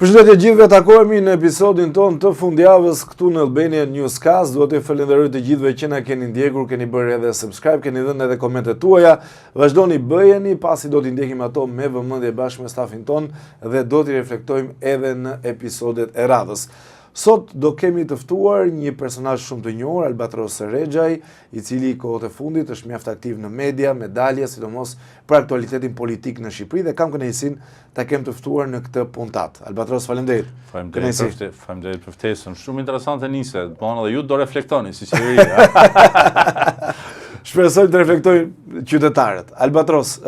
Përshëndetje gjithëve, takohemi në episodin ton të fundjavës këtu në Albanian Newscast. Dua t'ju falenderoj të gjithëve që na keni ndjekur, keni bërë edhe subscribe, keni dhënë edhe komentet tuaja. Vazhdoni bëjeni, pasi do t'i ndjekim ato me vëmendje bashkë me stafin ton dhe do t'i reflektojmë edhe në episodet e radhës. Sot do kemi të ftuar një personazh shumë të njohur, Albatros Rexhaj, i cili kohët e fundit është mjaft aktiv në media, me dalje, sidomos për aktualitetin politik në Shqipëri dhe kam kënaqësinë ta kem të ftuar në këtë puntat. Albatros, faleminderit. Faleminderit për ftesën. Shumë interesante nise. Po edhe ju do reflektoni si qeveri. Shpresoj të reflektojnë qytetarët. Albatros,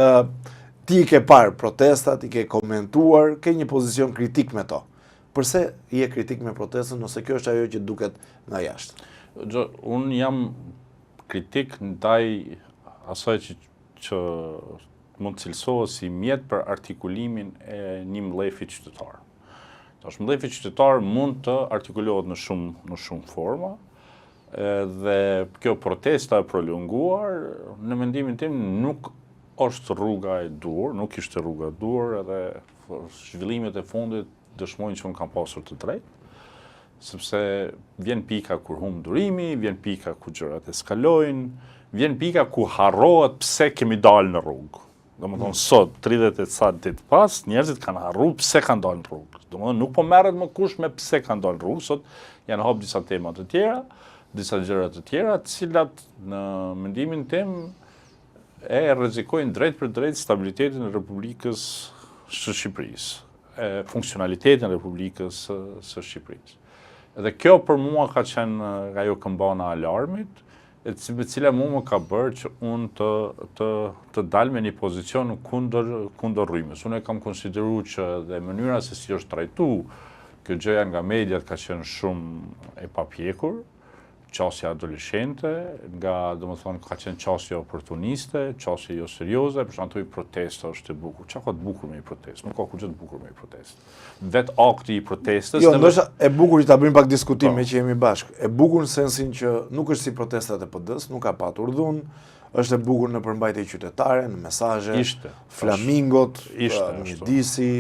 ti ke parë protestat, i ke komentuar, ke një pozicion kritik me to. Përse je kritik me protestën, nëse kjo është ajo që duket nga jashtë? Unë jam kritik ndaj asaj që mund të cilësohet si mjet për artikulimin e një mbledhje qytetare. Tash mbledhja qytetare mund të artikulohet në shumë forma, dhe kjo protesta e prolonguar, në mendimin tim, nuk është rruga e duhur, nuk ishte rruga e duhur, edhe zhvillimet e fundit dëshmojnë që unë kam pasur të drejtë, sepse vjen pika kur humb durimi, vjen pika ku gjërat eskalojnë, vjen pika ku harrohet pse kemi dalë në rrugë. Domethënë sot 30 e ca ditë pas, njerëzit kanë harruar pse kanë dalë në rrugë. Domethënë nuk po merret më kush me pse kanë dalë në rrugë, sot janë hap disa tema të tjera, disa gjëra të tjera, të cilat në mendimin tim e rrezikojnë drejt për drejt stabilitetin e Republikës së Shqipërisë, funksionalitetin e Republikës së Shqipërisë. Edhe kjo për mua ka qenë ajo këmbana e alarmit, e cila mua më ka bërë që unë të dal me një pozicion kundër rrymës. Unë e kam konsideruar që dhe mënyra se si është trajtuar kjo gjëja nga mediat ka qenë shumë e papjekur, qasja adoleshente, domethënë ka qenë qasja oportuniste, qasja jo serioze, për shembull protesta është e bukur. Çka ka të bukur me një protestë? Nuk ka kurrë të bukur me një protestë. Vet akti i protestës. Jo, ndoshta e bukur që ta bëjmë pak diskutim me që jemi bashkë. E bukur në sensin që nuk është si protestat e PD-s, nuk ka patur dhunë, është e bukur në përmbajtje qytetare, në mesazhe, flamingot, mjedisi,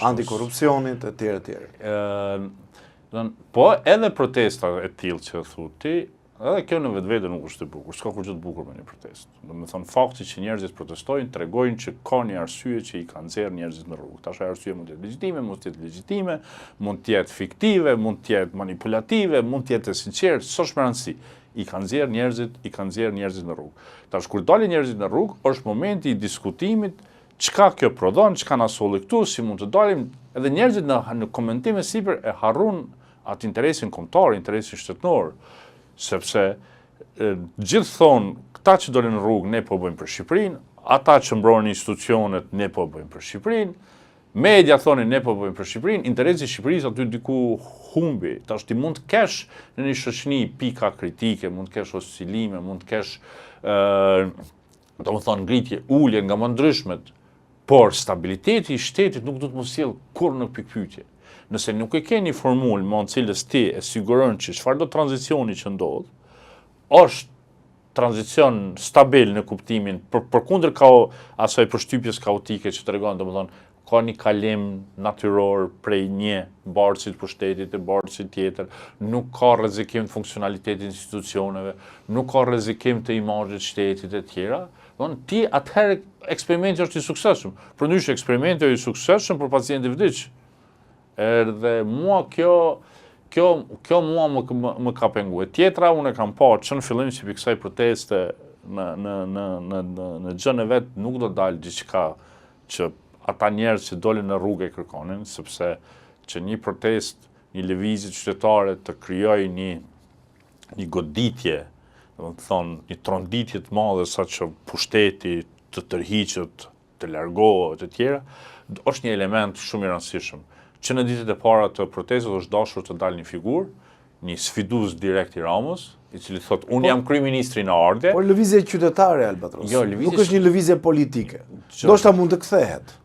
antikorrupsionit etj. Po edhe protesta e tillë që thuti, edhe kjo në vetvete nuk është e bukur, s'ka kurrë të bukur me një protestë. Domethënë fakti që njerëzit protestojnë tregojnë që ka një arsye që i ka nxjerrë njerëzit në rrugë. Tash arsye mund të jetë legjitime, mund të jetë legjitime, mund të jetë fiktive, mund të jetë manipulative, mund të jetë e sinqertë, s'është më rëndësi. I kanë nxjerrë njerëzit në rrugë. Tash kur dalin njerëzit në rrugë, është momenti i diskutimit çka kjo prodhon, çka na solli këtu, si mund të dalim, edhe njerëzit në komentime sipër e harrun atë interesin kombëtar, interesin shtetëror, sepse gjithë thonë, këta që dolin në rrugë, ne po bëjmë për Shqipërinë, ata që mbronin institucionet, ne po bëjmë për Shqipërinë, media thonin, ne po bëjmë për Shqipërinë, interesi i Shqipërisë aty diku humbi. Tash ti mund të kesh në një shoqëni pika kritike, mund të kesh oscilime, mund të kesh domethënë ngritje, ulje nga më ndryshmet, por stabiliteti i shtetit nuk do të mos sjell kurrë në pikpyetje. Nëse nuk e ke një formulë me anë cilës ti e siguron që çfarëdo tranzicioni që ndodh, është tranzicion stabil në kuptimin përkundër asaj përshtypjes kaotike që tregon, domethënë ka një kalim natyror prej një barësit për shtetit e barësit tjetër, nuk ka rrezikim të funksionalitetit institucioneve, nuk ka rrezikim të imazhit shtetit e tjera, ti atëherë eksperimenti është i suksesshëm. Përndryshe eksperimenti është i suksesshëm për pacientin e vdiq. Edhe mua kjo mua më ka penguar. Tjetra unë e kam parë që në fillim që kësaj proteste në gjën e vet nuk do dalë diçka që ata njerëz që dolin në rrugë e kërkonin, sepse që një protestë, një lëvizje qytetare të krijojë një goditje, domethënë një tronditje të madhe saqë pushteti të tërhiqet, të largohet e tjera, është një element shumë i rëndësishëm. Që në ditët e para të protestës është dashur të dalë një figurë, një sfidues direkt i Ramës, i cili thotë unë jam kryeministri në ardhje. Por lëvizje qytetare, Albatros. Jo, nuk është një lëvizje politike. Ndoshta mund të kthehet.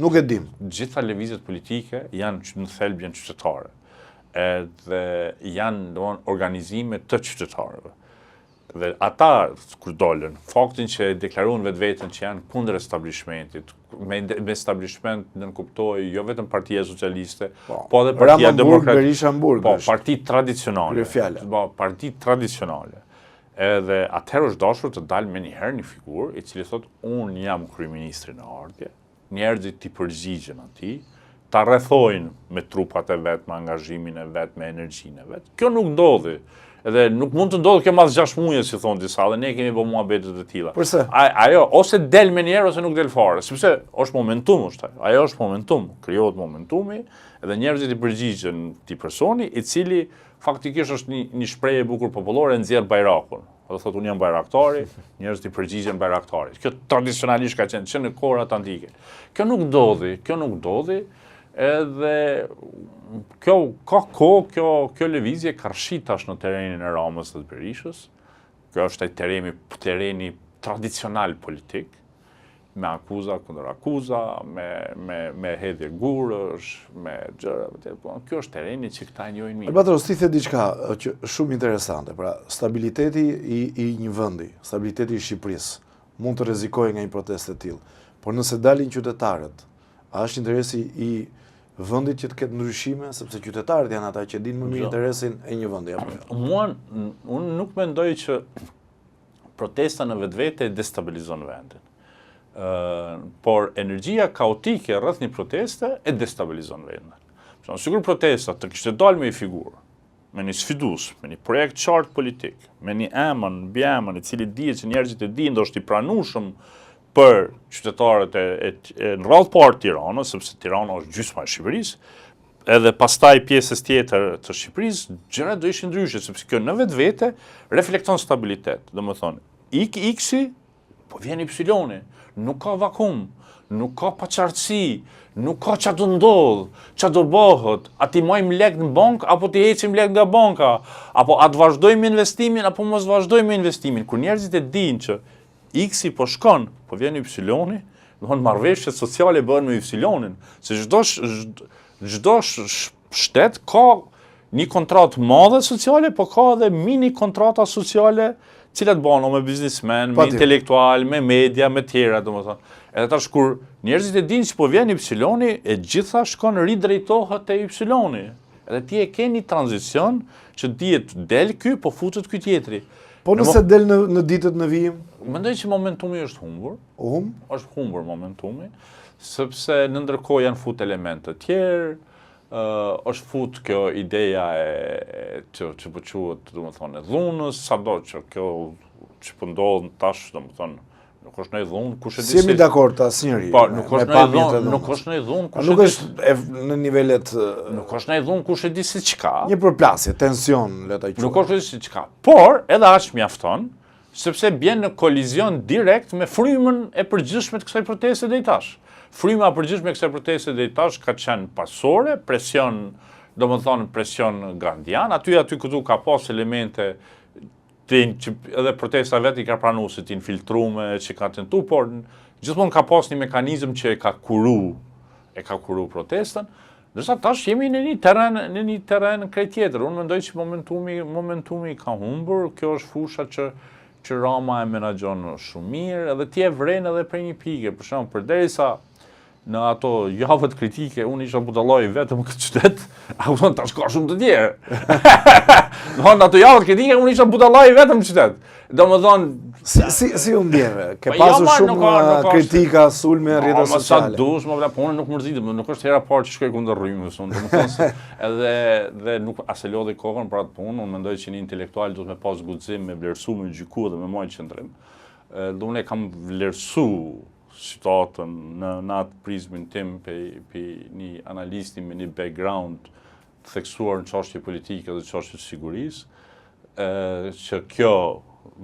Nuk e dim. Gjitha lëvizjet politike janë në thelb janë qytetare. Edhe janë organizime të qytetarëve. Dhe ata, kur dolën, faktin që deklaruan vetveten që janë kundër establishmentit, me establishment nënkuptoj jo vetëm Partia Socialiste, po edhe Partia Demokratike, Berisha-Mburg, parti tradicionale. Parti tradicionale. Edhe atëherë është dashur të dalë me njëherë një figurë i cili thotë unë jam kryeministri në ardhje, njerëzit t'i përgjigjen atij, ta rrethojnë me trupat e vet, me angazhimin e vet, me energjinë e vet. Kjo nuk ndodhi. Edhe nuk mund të ndodhë kjo mas 6 muaj, si thonë disa, dhe ne kemi bë muhabetet e tilla. Përse? Ajo ose del me njerë ose nuk del fare, sepse është momentum, ajo është momentum, krijohet momentumi, edhe njerëzit i përgjigjen këtij personi, i cili faktikisht është një shprehje e bukur popullore, nxjerr bajrakun. Do thotë unë jam bajraktari, njerëzit i përgjigjen bajraktarit. Kjo tradicionalisht ka qenë që në kohrat antike. Kjo nuk ndodhi, edhe kjo ka kohë, kjo lëvizje ka rshit tash në terrenin e Ramës dhe të Berishës. Kjo është terreni tradicional politik, me akuza kundër akuza, me hedhje gurësh, me gjëra. Kjo është terreni që këta e njohin mirë. Albatros, ti the diçka që shumë interesante, pra stabiliteti i një vendi, stabiliteti i Shqipërisë mund të rrezikojë nga një protestë e tillë. Por nëse dalin qytetarët, a është interesi i vendit që të ketë ndryshime, sepse qytetarët janë ata që dinë më mirë interesin e një vendi apo jo? Unë nuk mendoj që protesta në vetvete destabilizon vendin. Por energjia kaotike rreth një proteste e destabilizon vendin. Sigur protesta të kishte dalë me një figurë, me një sfidues, me një projekt qartë politik, me një emër, mbi emër, i cili dihet që njerëzit e dinë, ndoshta i pranueshëm për qytetarët në radhë parë Tiranës, sepse Tirana është gjysma e Shqipërisë, edhe pastaj pjesës tjetër të Shqipërisë, gjërat do ishin ndryshe, sepse kjo në vetvete reflekton stabilitet. Domethënë, X-i, po vjen Y-i, nuk ka vakum, nuk ka paqartësi, nuk ka ç'a do ndodh, ç'a do bëhet, a ti marrim lek në bank apo ti heqim lek nga banka, apo a të vazhdojmë investimin apo mos vazhdojmë investimin. Kur njerëzit e dinë që X-i po shkon, po vjen Y-i, domthonë marrëveshjet sociale bëhen me Y-in, se çdo shtet ka një kontratë madhe sociale, po ka edhe mini kontrata sociale, cilat bëhen me biznesmen, me intelektual, me media, me tjera, domethënë. Edhe tash kur njerëzit e dinë që po vjen Y-i, e gjitha shkon ridrejtohet te Y-i. Edhe ti e ke një tranzicion që dihet del ky, po futet ky tjetri. Po nëse del në ditët në vijim? Mendoj që momentumi është humbur. Është humbur momentumi, sepse në ndërkohë janë fut elemente të tjerë, është fut kjo ideja që po quhet, domethënë, e dhunës, sado që kjo që po ndodh tash, domethënë, nuk është ndonjë dhunë, kush e di. Si jemi dakord asnjëri. Po, nuk është ndonjë dhunë, nuk është ndonjë dhunë, kush e di. Nuk është në nivelet. Nuk është ndonjë dhunë, kush e di se çka. Një përplasje, tension, le ta quajmë. Nuk është se çka. Por, edhe aq mjafton, sepse bjen në kolizion direkt me frymën e përgjithshme të kësaj proteste deri tash. Fryma e përgjithshme e kësaj proteste deri tash ka qenë pasore, presion, domethënë presion grandian, aty këtu ka pas elemente që edhe protesta vetë i ka pranuar se të infiltruar, që ka tentuar, por gjithmonë ka pas një mekanizëm që e ka kuru protestën. Ndërsa tash jemi në një terren krejt tjetër. Unë mendoj që momentumi ka humbur, kjo është fusha që Rama e menaxhon shumë mirë, edhe ti e vren edhe për një pike, për shembull, përderisa në ato javët kritike, unë isha budalloj vetëm këtë qytet, a u thonë tash ka shumë të tjerë. Në ato javët kritike, unë isha budalloj vetëm këtë qytet. Domethënë, si u ndjeve? Ke pasur shumë kritika, sulme, rrjete sociale. Sa dush, më po unë nuk mërzitem, nuk është hera parë që shkoj kundër rrymës, domethënë edhe nuk as e lodhi kokën për atë punë, unë mendoj që një intelektual duhet me pas guxim, me vlerësu, me gjyku dhe me marrë qendrim. Dhe unë e kam vlerësu situatën në atë prizmin tim për një analisti me një background të theksuar në çështje politike dhe çështje të sigurisë, që kjo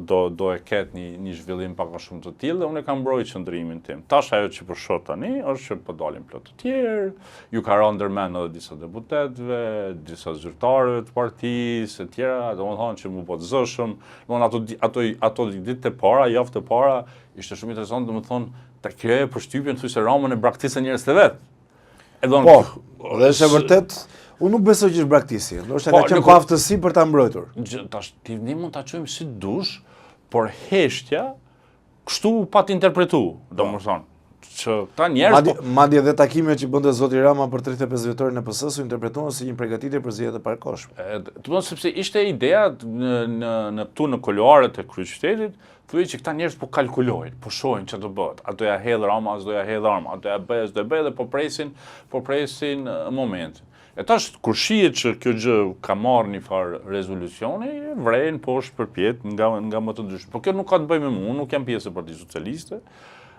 do e ketë një zhvillim pak a shumë të tillë, dhe unë e kam mbrojtur qëndrimin tim. Tash ajo që po shoh tani është që po dalin plot të tjerë, ju ka rënë ndërmend edhe disa deputetëve, disa zyrtarëve të partisë, e tjera, domethënë që më po të zëshëm, domethënë ato ditë të para, javë të para, ishte shumë interesant, domethënë ta krijoje përshtypjen thuaj se Ramën e braktisën njerëz të vet. Po, dhe është e vërtet, Unë nuk besoj që është braktisi, ndoshta Po, ka qenë pa aftësi për ta mbrojtur. Tash ne mund ta çojmë si dush, por heshtja kështu pa të interpretu, domethënë që ta njerëz Madje edhe takimet që bënte zoti Rama për 35 vjetorin e PS-së u interpretohen si një përgatitje për zgjedhjet e parakohshme. Domethënë sepse ishte ideja në kuluaret e kryeqytetit, thuaj që këta njerëz po kalkulojnë, po shohin çfarë do bëhet. A do ja hedh Rama, a do ja hedh Rama, a do ja bëj, do bëj dhe po presin momentin. E tash kur shihet që kjo gjë ka marrë një farë rezolucioni, vrejnë poshtë përpjet nga më të ndryshme. Po kjo nuk ka të bëjë me mua, unë nuk jam pjesë e Partisë Socialiste.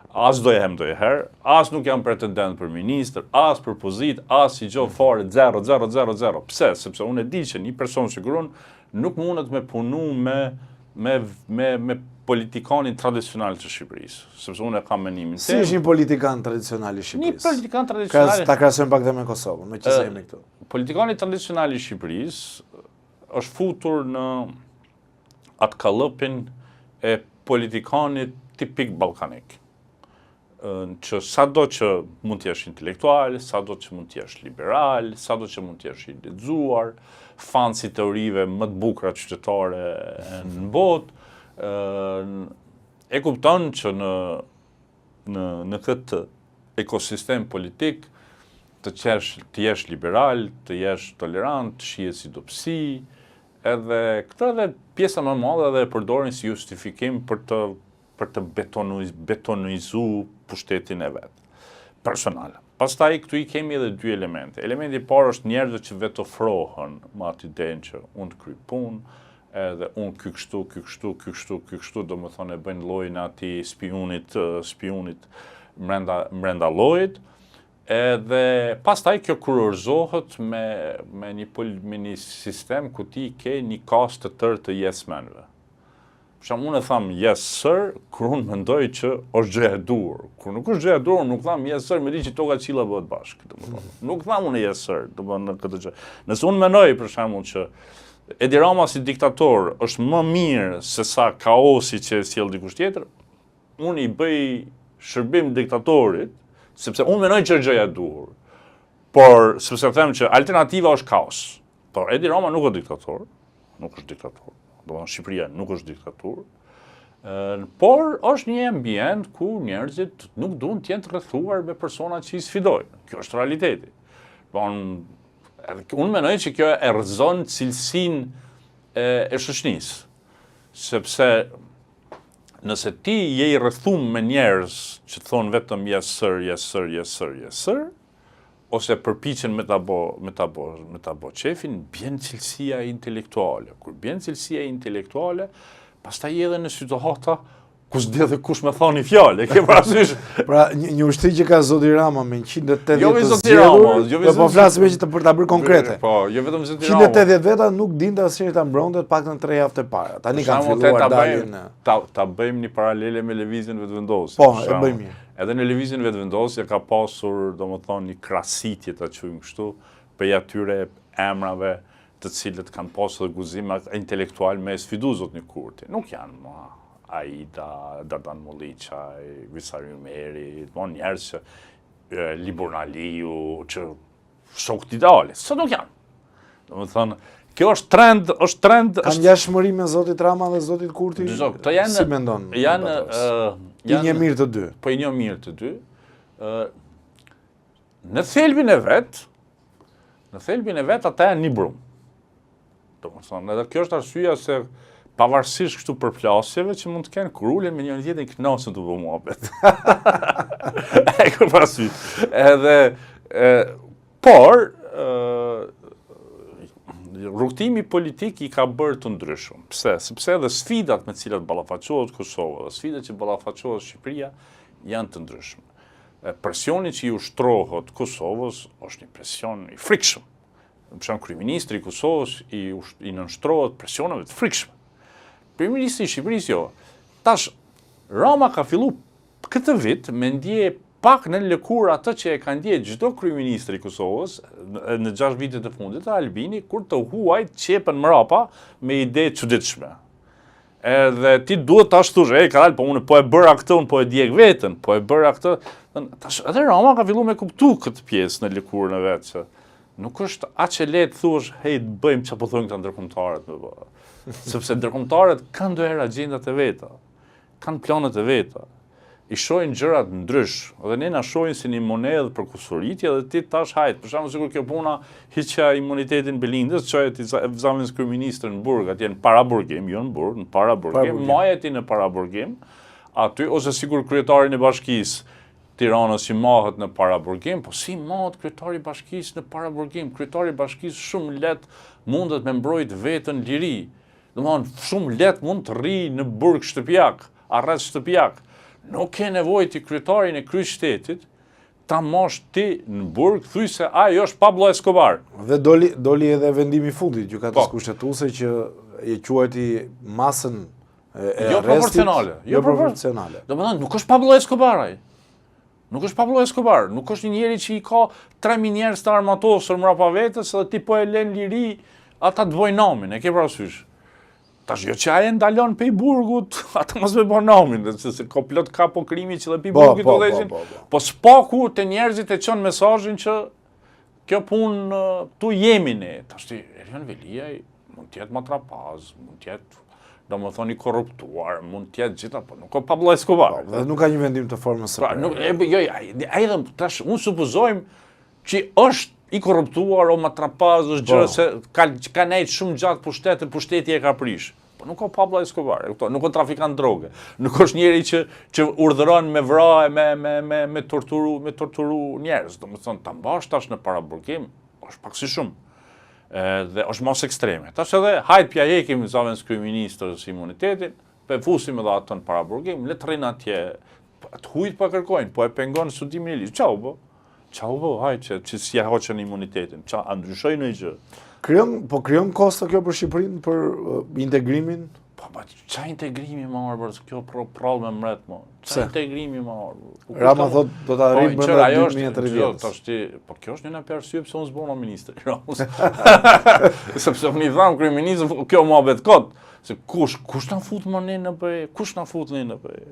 As do jem herë, as nuk jam pretendent për ministër, as për pozitë, as i gjë fare 0. Pse? Sepse unë e di që një person që gruan nuk mundet me punu me politikanin tradicional të Shqipërisë, sepse unë e kam menimin. Si është një politikan tradicional i Shqipërisë? Një politikan tradicional. Ta krahasojmë pak dhe me Kosovën, me që jemi këtu. Politikani tradicional i Shqipërisë është futur në atë kallëpin e politikanit tipik ballkanik. Që sado që mund të jesh intelektual, sado që mund të jesh liberal, sado që mund të jesh i lexuar, fan si teorive më të bukura qytetare në botë, e kupton që në këtë ekosistem politik të jesh liberal, të jesh tolerant, të shihet si dobësi, edhe këtë edhe pjesa më e madhe edhe e përdorin si justifikim për të betonizu pushtetin e vetë, personale. Pastaj këtu i kemi edhe dy elemente. Elementi i parë është njerëzit që vetë ofrohen me atë idenë që unë të kryj punë, edhe unë ky kështu, do më thonë e bëjnë llojin atij spionit brenda llojit. Edhe pastaj kjo kurorzohet me një sistem ku ti ke një kastë të tërë të yes menve. Për unë e tham yes sir, kur unë mendoj që është gjë e dur. Kur nuk është gjë e dur, nuk tham yes sir, me di që toka qilla bëhet bashkë. Nuk tham unë yes sir, në këtë gjë. Nëse unë mendoj për shembull që Edi Rama si diktator është më mirë se sa kaosi që e sjell dikush tjetër, unë i bëj shërbim diktatorit, sepse unë mendoj që është gjëja e dur. Por sepse them që alternativa është kaos. Por Edi Rama nuk është diktator, Shqipëria nuk është diktaturë, por është një ambient ku njerëzit nuk duhen të jenë të rrethuar me persona që i sfidojnë. Kjo është realiteti. Unë mendoj që kjo e rrëzon cilësinë e shoqënisë, sepse nëse ti je i rrethuar me njerëz që thonë vetëm yes sir, ose përpiqen me ta bo qefin, bjen cilësia intelektuale. Kur bjen cilësia intelektuale, pastaj edhe në situata ku s'di dhe kush me thoni fjalë, ke parasysh? Pra, një ushtri që ka zoti Rama me 180 jo të zoti Rama, po flasim që për ta bërë konkrete. Po, jo vetëm zoti Rama. 180 veta nuk dinte asnjëri ta mbronte paktën 3 javë të para. Tani kanë filluar dalin. Ta bëjmë një paralele me lëvizjen vetëvendosje. Po, e bëjmë mirë. Edhe në lëvizjen vetëvendosje ka pasur, domethënë, një krasitje ta quajmë kështu, për atyre emrave të cilët kanë pasur guzime intelektual me sfidu zotin Kurti. Nuk janë Aida, Dardan Molliçaj, Visar Ymeri, njerëz që Libor Aliu, që shokët ideale. Sa nuk janë. Domethënë, kjo është trend. Kanë ngjashmëri me zotit Rama dhe zotit Kurti? Si mendon? Janë i një mirë të dy. Po i një mirë të dy. Në thelbin e vet ata janë një brumë. Domethënë, edhe kjo është arsyeja se pavarësisht këtu përplasjeve që mund të kenë, kur ulen me njëri tjetrin kënaqen të bëjë muhabet. E ke parasysh. Por rrugtimi politik i ka bërë të ndryshëm. Pse? Sepse edhe sfidat me të cilat ballafaqohet Kosova dhe sfidat që ballafaqohet Shqipëria janë të ndryshme. Presioni që i ushtrohet Kosovës është një presion i frikshëm. Për shembull, kryeministri i Kosovës i nënshtrohet presioneve të frikshme. Kryeministri i Shqipërisë jo. Tash Rama ka fillu këtë vit me ndje pak në lëkurë atë që e ka ndje çdo kryeministri i Kosovës në 6 vitet e fundit të Albini, kur të huajt qepën mrapa me ide çuditshme. Edhe ti duhet tash thosh, ka dalë, po unë po e bëra këtë, unë po e djeg veten, po e bëra këtë. Tash edhe Rama ka filluar me kuptu këtë pjesë në lëkurën e vet që nuk është aq e lehtë thuash, hey, bëjmë çfarë po thonë këta ndërkombëtarët. Sepse ndërkombëtarët kanë ndonjëherë agjendat e veta, kanë planet e veta, i shohin gjërat ndrysh, dhe ne na shohin si një monedhë për kusuritje dhe ti tash hajt. Për shembull, sikur kjo puna hiqja imunitetin Belindës, çohet i zamës kryeministër në burg, atje në paraburgim, jo në burg, në paraburgim, majeti në paraburgim, aty ose sikur kryetarin e bashkisë Tiranës që mahet në paraburgim, po si mahet kryetari i bashkisë në paraburgim? Kryetari i bashkisë shumë lehtë mundet me mbrojt veten liri. Domthonë, shumë lehtë mund të rri në burg shtëpiak, arrest shtëpiak. Nuk ke nevojë ti kryetarin e kryeqytetit ta mosh ti në burg, thuj se ai është Pablo Escobar. Dhe doli edhe vendimi i fundit gjykatës kushtetuese që e quajti masën e arrestit jo proporcionale. Domethënë, nuk është Pablo Escobar ai. Nuk është Pablo Escobar, nuk është një njeri që i ka 3.000 njerëz të armatosur mbrapa vetes dhe ti po e lën liri ata të bëjnë namin, e ke parasysh. Tash jo që ai ndalon pe burgut, ata mos me bën namin, se ka plot kapo krimi që dhe pe burgut do dheshin. Po spaku te njerëzit e çon mesazhin që kjo punë tu jemi ne. Tash ti Erion Velia mund të jetë matrapaz, mund të jetë domethënë i korruptuar, mund të jetë gjitha, po nuk ka Pablo Escobar. Dhe nuk ka një vendim të formës së parë. Jo, ai tash unë supozojmë që është i korruptuar o matrapaz, është gjë se ka nejt shumë gjatë pushteti e ka prish. Po nuk ka Pablo Escobar, nuk ka trafikant droge, nuk është njeri që urdhëron me vrarje, me torturu njerëz. Domethënë ta mbash tash në paraburgim, është pak si shumë. Dhe është mos ekstreme. Tash edhe hajt pja hekim zavens kryeministrës imunitetin, pe fusim edhe atë në paraburgim, le të rrinë atje, të hujt pa kërkojnë, po e pengon studimin e ligjit. Çau bo, hajt që si ja hoqën imunitetin, a ndryshoj në gjë. Krijon kosto kjo për Shqipërinë për integrimin? Po, qa integrimi më orë, bërë, kjo prallë me mret, mo. Qa integrimi më orë? Rama thot, do të arrim brenda 2030. Po, kjo është një në arsye pse unë zbona ministri. Sepse unë i tham kryeministrit, kjo mua bet kot. Se kush na fut më ne në BE? Kush na fut ne në BE?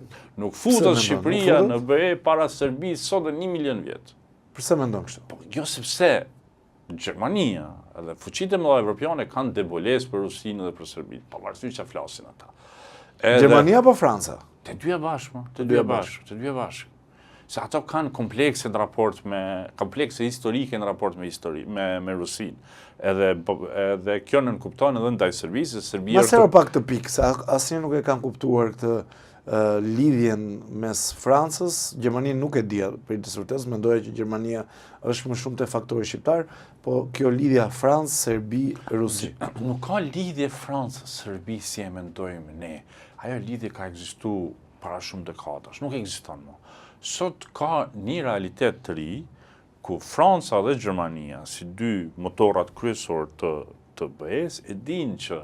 Nuk futet Shqipëria në BE para Serbisë sot dhe 1 milion vjet. Pse mendon kështu? Po, jo sepse Gjermania edhe fuqitë e mëdha evropiane kanë debulesë për Rusinë dhe për Serbinë, pavarësisht çfarë flasin ata. Gjermania apo Franca? Të dyja bashkë, të dyja bashkë. Se ato kanë komplekse në raport komplekse historike në raport me Rusinë. Edhe kjo nënkupton edhe ndaj Serbisë, Serbia është. Ma pak të pikë, se asnjë nuk e kanë kuptuar këtë lidhjen mes Francës. Gjermania nuk e di për të vërtetë, mendoja që Gjermania është më shumë te faktori shqiptar, po kjo lidhja Francë-Serbi-Rusi. Nuk ka lidhje Francë-Serbi si e mendojmë ne. Ajo lidhje ka ekzistuar para shumë dekadash, nuk ekziston më. Sot ka një realitet të ri ku Franca dhe Gjermania, si dy motorat kryesor të BE-s, e dinë që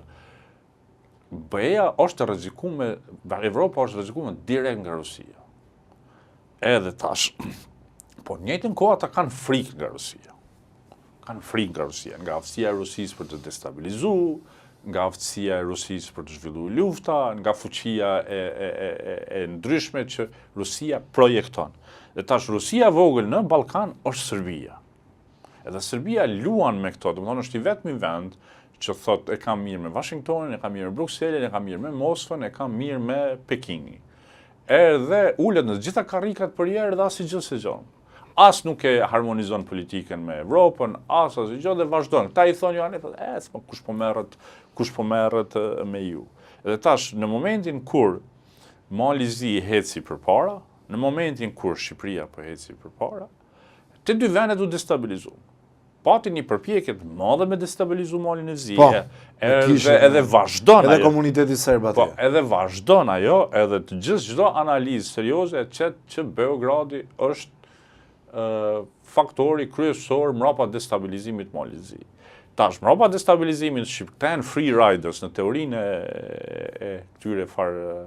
BE-ja është rrezikuar, Evropa është rrezikuar direkt nga Rusia. Edhe tash, po në njëjtën kohë ata kanë frikë nga Rusia. Nga aftësia e Rusisë për të destabilizuar, nga aftësia e Rusisë për të zhvilluar lufta, nga fuqia e ndryshme që Rusia projekton. Dhe tash Rusia vogël në Ballkan është Serbia. Edhe Serbia luan me këto, domethënë është i vetmi vend që thot e kam mirë me Washingtonin, e kam mirë me Brukselin, e kam mirë me Moskvën, e kam mirë me Pekingin. Edhe ulet në gjitha karrikat përjerë dhe asnjë gjë se gjon. As nuk e harmonizon politikën me Evropën, as asnjë gjë dhe vazhdon. Këta i thonë janë, kush po merret me ju. Edhe tash në momentin kur Malizi heci përpara, në momentin kur Shqipëria po heci përpara, të dy vendet u destabilizuan. Pati një përpjekje të madhe me destabilizu Malin e Zi, edhe vazhdon ajo. Edhe komuniteti serb atje. Po, edhe vazhdon ajo, edhe të gjithë çdo analizë serioze e që Beogradi është faktori kryesor mbrapa destabilizimit Malit të Zi. Tash, mbrapa destabilizimit shqiptar free riders në teorinë e këtyre farë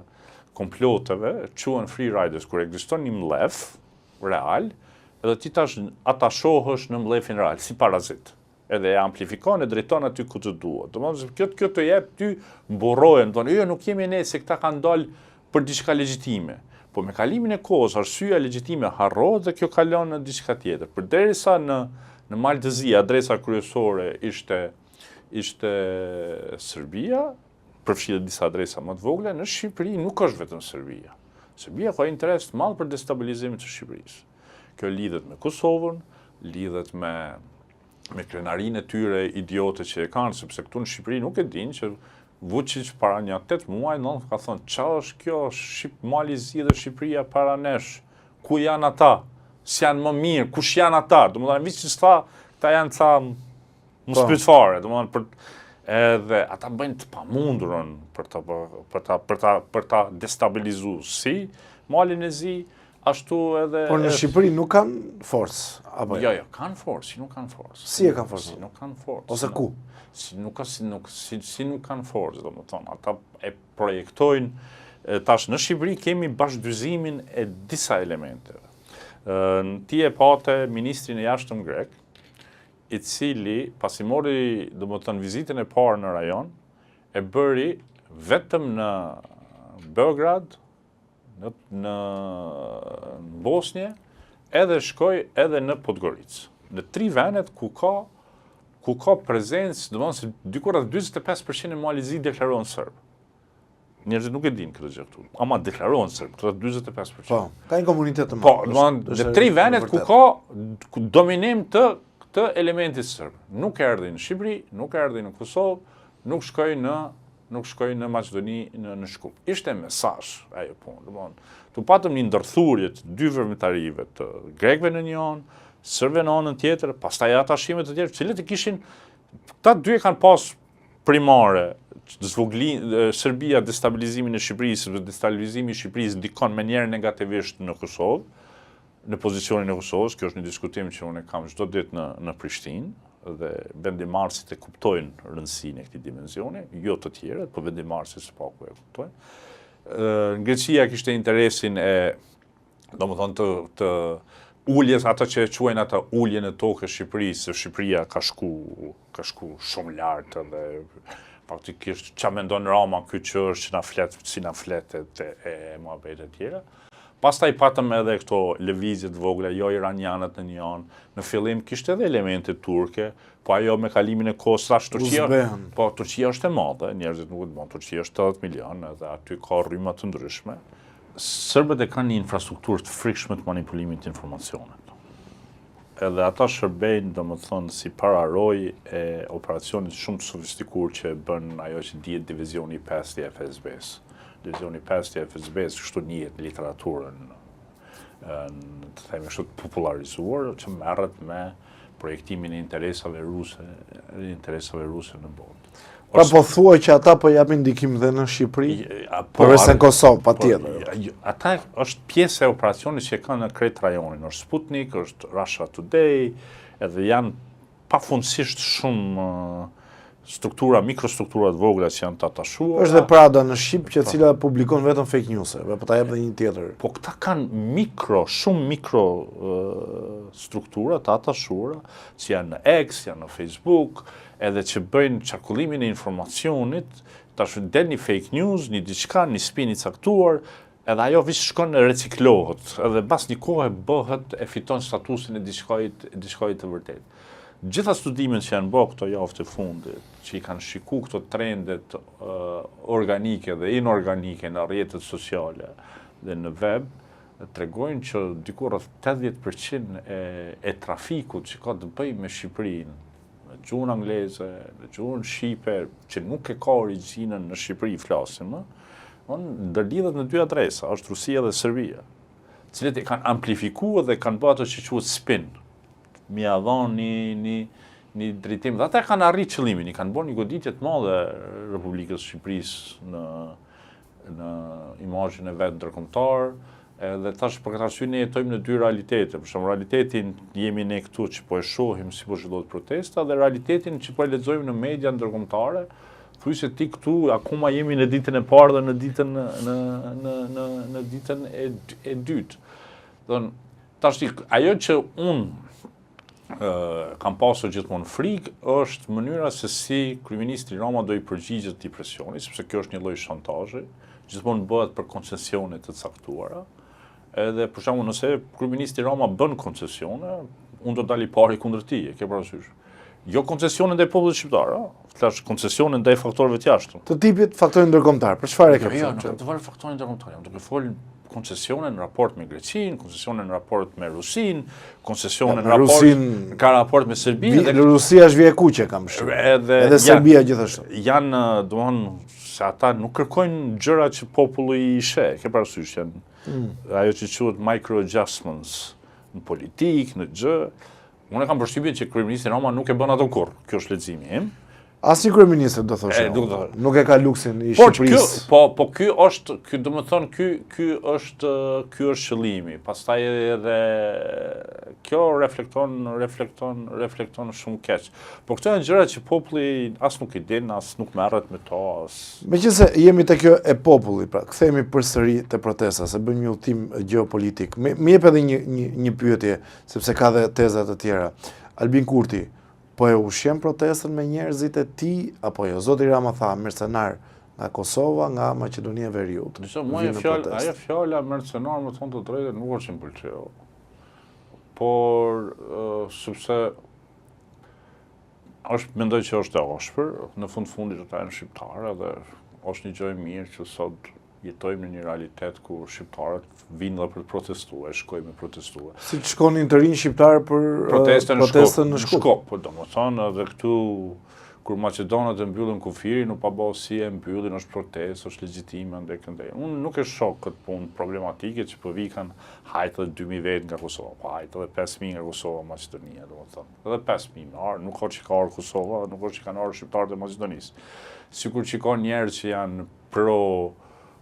komploteve, quhen free riders kur ekziston një mlef real, edhe ti tash ata shohësh në mlefin real, si parazit. Edhe e amplifikon e drejton aty ku të duhet. Domethënë kjo të jep ty mburrojen, thonë, jo nuk jemi ne se këta kanë dalë për diçka legjitime. Po me kalimin e kohës, arsyeja legjitime harrohet dhe kjo kalon në diçka tjetër. Përderisa Në Maltëzi adresa kryesore ishte Serbia, përfshirë disa adresa më të vogla. Në Shqipëri nuk është vetëm Serbia. Serbia ka interes të madh për destabilizimin e Shqipërisë. Kjo lidhet me Kosovën, lidhet me krenarinë e tyre idiote që e kanë, sepse këtu në Shqipëri nuk e dinë që Vučić para një 8 muaj ka thonë, qa është kjo, Malizi dhe Shqipëria para nesh, ku janë ata, s'janë më mirë, kush janë ata, do më thonë, vishë që s'tha, këta janë ca më spytfare, do më thonë, edhe ata bëjnë të pamundurën për ta destabilizu, si Malin e Zi, ashtu edhe... Por në Shqipëri nuk kanë forcë? Jo, kanë forcë, si nuk kanë forcë. Si e kanë forcë? Si nuk kanë forcë. Ose ku? Si nuk kanë forcë, do më thonë. Ata e projektojnë, tash në Shqipëri kemi bashkëdyzimin e disa elementeve. Ti e pate ministrin e jashtëm grek, i cili pasi mori, do më thënë, vizitën e parë në rajon, e bëri vetëm në Beograd, në Bosnje, edhe shkoj edhe në Podgoricë. Në 3 venet ku ka prezencë, do më thënë se dikur rreth 45% e Malizi deklarohen serb. Njerëzit nuk e dinë këtë gjë këtu. Ama deklarohen serb, rreth 45%. Po, ka një komunitet të madh. Po, do të thonë, në 3 venet ku ka dominim të elementit serb. Nuk erdhi në Shqipëri, nuk erdhi në Kosovë, nuk shkoi në Maqedoni, në Shkup. Ishte mesazh ajo punë, do të thonë. Tu patëm një ndërthurje të 2 vërtetarive të grekëve në një anë, serbëve në anën tjetër, pastaj ata shime të tjerë, cilët e kishin, këta 2 e kanë pas primare, Serbia destabilizimin e Shqipërisë, destabilizimi i Shqipërisë ndikon menjëherë negativisht në Kosovë, në pozicionin e Kosovës, kjo është një diskutim që unë kam çdo ditë në Prishtinë, dhe vendimarrësit e kuptojnë rëndësinë e këtij dimensioni, jo të tjerët, por vendimarrësit së paku e kuptojnë. Greqia kishte interesin e, domethënë të uljes, ata që e quajnë ata uljen e tokës Shqipërisë, se Shqipëria ka shku shumë lart dhe faktikisht ç'a mendon Rama ky që është që na flet si na fletet e muhabete tjera. Pastaj patëm edhe këto lëvizje të vogla, jo iranianët në një anë. Në fillim kishte edhe elemente turke, po ajo me kalimin e kohës thash Turqia është e madhe, njerëzit nuk e dinë, Turqia është 80 milion, edhe aty ka rryma të ndryshme. Serbët e kanë një infrastrukturë të frikshme të manipulimit të informacionit. Edhe ata shërbejnë, domethënë, si pararoj e operacionit shumë të sofistikuar që bën ajo që dihet divizioni 5 i FSB-s. Divizioni 5 i FSB-s kështu njihet në literaturën, të themi kështu të popularizuar, që merret me projektimin e interesave ruse në botë. Pra po thuaj që ata po japin ndikim dhe në Shqipëri, përveç në Kosovë, patjetër. Ata është pjesë e operacionit që kanë në krejt rajonin, është Sputnik, është Russia Today, edhe janë pafundësisht shumë mikrostruktura të vogla që janë të atashuara. Është dhe Prada në Shqip që cila publikon vetëm fake news-e, po ta jep dhe një tjetër. Po këta kanë shumë mikro struktura të atashuara, që janë në X, janë në Facebook, edhe që bëjnë qarkullimin e informacionit, tash del një fake news, një diçka, një spin i caktuar, edhe ajo vishë shkon e reciklohet, edhe bas një kohë e fiton statusin e diçkajt të vërtet. Gjitha studimet që janë bërë këto javë të fundit, që i kanë shiku këto trendet organike dhe inorganike në rrjetet sociale dhe në web, tregojnë që dikur rreth 80% e trafikut që ka të bëjë me Shqipërinë, në gjuhën angleze, në gjuhën shqipe, që nuk e ka origjinën në Shqipëri flasim, ndërlidhet në 2 adresa, është Rusia dhe Serbia, cilët e kanë amplifikuar dhe kanë bërë ato që quhet spin. Mi a dhonë një drejtim. Dhe ata kanë arrit qëllimin, i kanë bërë një goditje të madhe Republikës Shqipërisë në imazhin e vet ndërkombëtar, edhe tash për këtë arsye ne jetojmë në 2 realitete. Për shembull, realitetin jemi ne këtu që po e shohim si po zhvillohet protesta dhe realitetin që po e lexojmë në media ndërkombëtare. Thuaj se ti këtu akoma jemi në ditën e parë dhe në ditën e dytë. Don tash ajo që unë kam pasur gjithmonë frikë është mënyra se si kryeministri Rama do i përgjigjet këtij presioni, sepse kjo është një lloj shantazhi, gjithmonë bëhet për koncesione të caktuara. Edhe për shembull nëse kryeministri Rama bën koncesione, unë do dali pari kundër ti, e ke parasysh. Jo koncesionin ndaj popullit shqiptar, flash koncesionin ndaj faktorëve të jashtëm. Të tipit faktorin ndërkombëtar, për çfarë e ke Jo, nuk të varë faktorin ndërkombëtar, jam duke fol koncesionin në raport me Greqinë, koncesionin në raport me Rusinë, koncesionin në raport ka raport me Serbinë. Rusia është vije kuqe, kam shumë. Edhe Serbia gjithashtu. Janë, domthonë, se ata nuk kërkojnë gjëra që populli i sheh, ke parasysh janë ajo që quhet micro adjustments në politikë, në gjë. Unë kam përshtypjen që kryeministri Rama nuk e bën ato kurrë. Kjo është leximi im. Asnjë kryeminist do thoshë. Nuk e ka luksin i Shqipërisë. Po ky është, domethënë ky është qëllimi. Pastaj edhe kjo reflekton shumë keq. Po këto janë gjëra që populli as nuk i din, as nuk merret me to, as. Meqense jemi te kjo e popullit, pra kthehemi përsëri te protesta, se bëjmë një udhtim gjeopolitik. Më jep edhe një pyetje, sepse ka dhe teza të tjera. Albin Kurti, po e ushqen protestën me njerëzit e tij apo jo? Zoti Rama tha mercenar nga Kosova, nga Maqedonia e Veriut. Ajo fjala mercenar, më thonë të drejtën, nuk është që më pëlqeu. Por sepse mendoj që është e ashpër, në fundit ata janë shqiptarë dhe është një gjë e mirë që sot jetojmë në një realitet ku shqiptarët vinë dhe për të protestuar, shkojnë me protestuar. Si të shkonin të rinj shqiptarë për protestën në Shkup. Po domethënë edhe këtu kur Maqedonët e mbyllin kufirin, u pa bëu si e mbyllin, është protestë, është legjitime ndaj këndej. Unë nuk e shoh këtë punë problematike që po vikan hajtë edhe 2000 vet nga Kosova, po hajtë edhe 5000 nga Kosova, Maqedonia, domethënë. Edhe 5000 nuk ka që ka ardhur Kosova, nuk ka që kanë ardhur shqiptarët e Maqedonisë. Sikur që ka njerëz që janë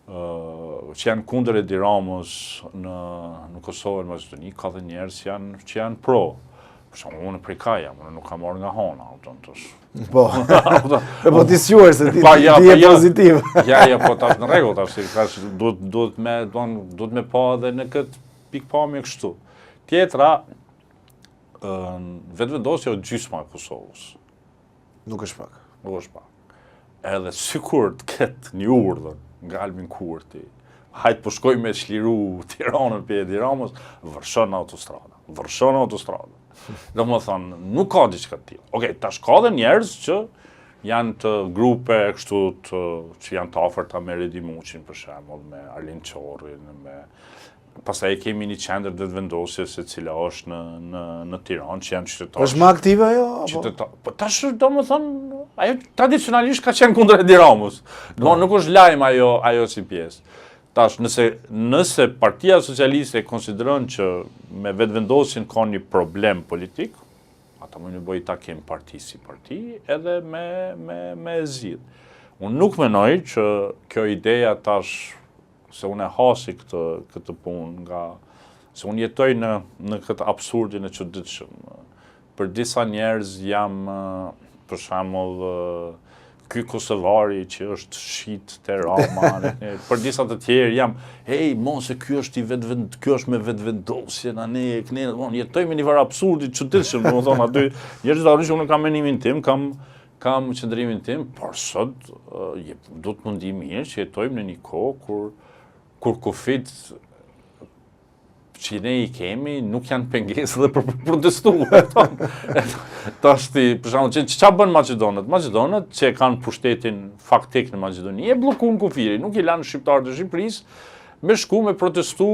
që janë kundër Edi Ramës në Kosovë e Maqedoni, ka dhe njerëz që janë pro. Për shembull, unë prej ka jam, unë nuk kam marrë nga hona, Po. Po ti sjuar se ti je pozitiv. Ja, po tash në rregull tash, duhet me pa edhe në këtë pikpamje kështu. Tjetra, vetvendosja o gjysma e Kosovës. Nuk është pak. Nuk është pak. Edhe sikur të ketë një urdhër nga Albin Kurti, hajtë po shkoj me çliru Tiranën për Edi Ramës, vërshon autostrada. Domethënë, nuk ka diçka të tillë. Okej, tash ka dhe njerëz që janë të grupe kështu që janë të afërta me Redi Muçin, për shembull, me Arlin Qorrin, pastaj kemi një qendër vetvendosjes e cila është në Tiranë, që janë qytetarë. Është më aktive ajo? Po tash domethënë, ajo tradicionalisht ka qenë kundër Edi Ramës. Nuk është lajm ajo si pjesë. Tash, nëse Partia Socialiste konsideron që me vetvendosjen ka një problem politik, ata më një bëj ta kemë parti si parti, edhe me e zgjidh. Unë nuk menoj që kjo ideja tash, se unë e hasi këtë punë se unë jetoj në këtë absurdin e çuditshëm. Për disa njerëz jam, për shembull, ky kosovari që është shit te Rama, për disa të tjerë jam, mos se ky është me vetvendosje, jetojmë në një farë absurdi çuditshëm, domethënë aty njerëzit unë kam menimin tim, kam qëndrimin tim, por sot do të mundi mirë që jetojmë në një kohë kur kufit që ne i kemi nuk janë pengesë dhe për protestuar. Tash ti, për shembull, ç'a bën Maqedonët? Maqedonët që kanë pushtetin faktik në Maqedoni, e bllokuan kufirin, nuk i lanë shqiptarët e Shqipërisë me shku me protestu